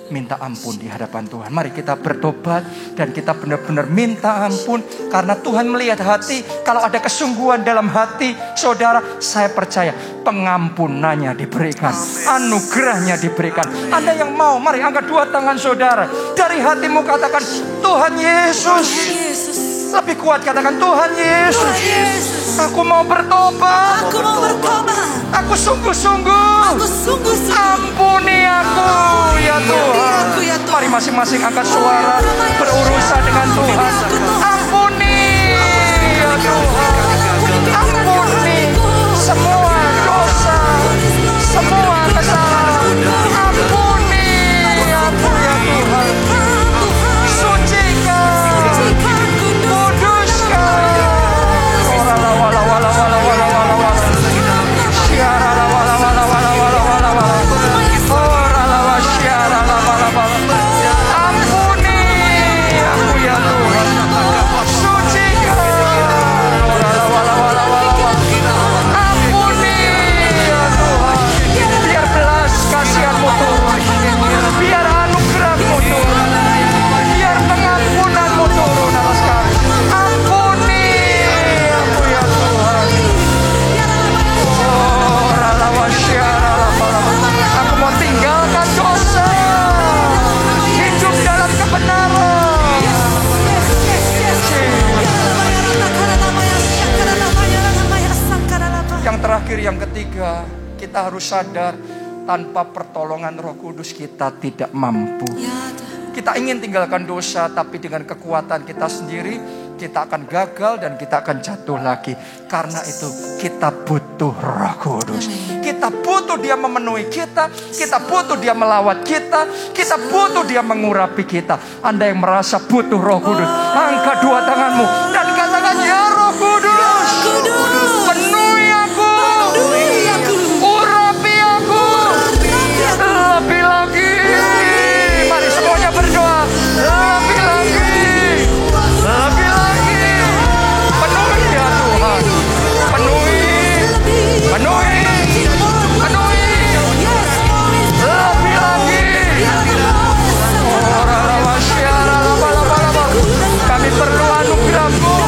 Minta ampun di hadapan Tuhan. Mari kita bertobat dan kita benar-benar minta ampun. Karena Tuhan melihat hati. Kalau ada kesungguhan dalam hati saudara, saya percaya pengampunannya diberikan. Anugerahnya diberikan. Anda yang mau, mari angkat dua tangan saudara. Dari hatimu katakan, Tuhan Yesus. Lebih kuat katakan, Tuhan Yesus. Aku mau bertobat. Aku sungguh-sungguh. Ampuni aku ya Tuhan. Mari masing-masing angkat suara, berurusan dengan Tuhan. Ampuni ya Tuhan. Ampuni semua dosa, semua kesalahan. Ampuni aku ya Tuhan. Sucikan, kuduskan. Ampuni aku ya Tuhan. Sucikan. Ampuni ya Tuhan. Biar belas kasihan-Mu turun. Biar anugerah-Mu turun. Biar pengampunan-Mu turun atas kami. Ampuni aku ya Tuhan. Aku mau tinggalkan dosa, hidup dalam kebenaran. Yang terakhir, yang ketiga, kita harus sadar tanpa pertolongan Roh Kudus kita tidak mampu. Kita ingin tinggalkan dosa, tapi dengan kekuatan kita sendiri kita akan gagal dan kita akan jatuh lagi. Karena itu kita butuh Roh Kudus. Kita butuh Dia memenuhi kita. Kita butuh Dia melawat kita. Kita butuh Dia mengurapi kita. Anda yang merasa butuh Roh Kudus, angkat dua tanganmu dan katakan, ya Roh Kudus, penuhi aku, urapi aku lebih lagi. Mari semuanya berdoa, lebih lagi, lebih lagi. Penuhi ya Tuhan, penuhi, penuhi, penuhi, lebih lagi. Kami perlu anugerah-Mu.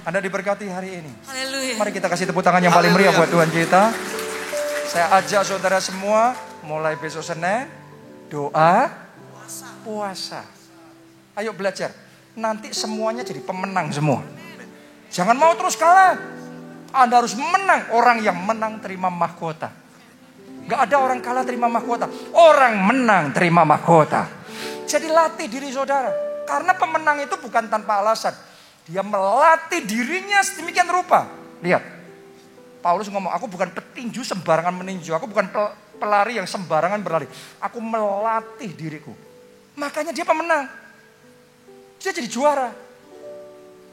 Anda diberkati hari ini. Haleluya. Mari kita kasih tepuk tangan yang paling meriah buat Tuhan kita. Saya ajak saudara semua mulai besok Senin doa puasa. Ayo belajar. Nanti semuanya jadi pemenang semua. Jangan mau terus kalah. Anda harus menang. Orang yang menang terima mahkota. Gak ada orang kalah terima mahkota. Orang menang terima mahkota. Jadi latih diri saudara. Karena pemenang itu bukan tanpa alasan. Dia melatih dirinya sedemikian rupa. Lihat. Paulus ngomong, aku bukan petinju sembarangan meninju. Aku bukan pelari yang sembarangan berlari. Aku melatih diriku. Makanya dia pemenang. Dia jadi juara.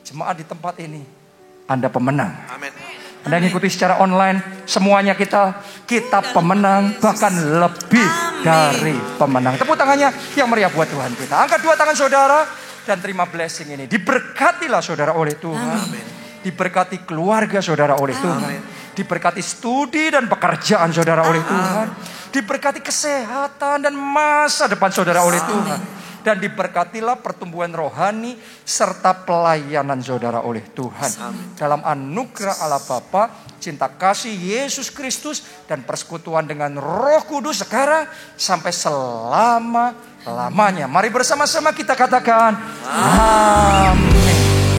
Jemaat di tempat ini, Anda pemenang. Amin. Anda ngikuti secara online, semuanya kita pemenang, bahkan lebih dari pemenang. Tepuk tangannya yang meriah buat Tuhan kita. Angkat dua tangan saudara dan terima blessing ini. Diberkatilah saudara oleh Tuhan. Amin. Diberkati keluarga saudara oleh Tuhan. Diberkati studi dan pekerjaan saudara oleh Tuhan. Diberkati kesehatan dan masa depan saudara oleh Tuhan. Dan diberkatilah pertumbuhan rohani serta pelayanan saudara oleh Tuhan. Dalam anugerah Allah Bapa, cinta kasih Yesus Kristus dan persekutuan dengan Roh Kudus sekarang sampai selama-lamanya. Mari bersama-sama kita katakan amin.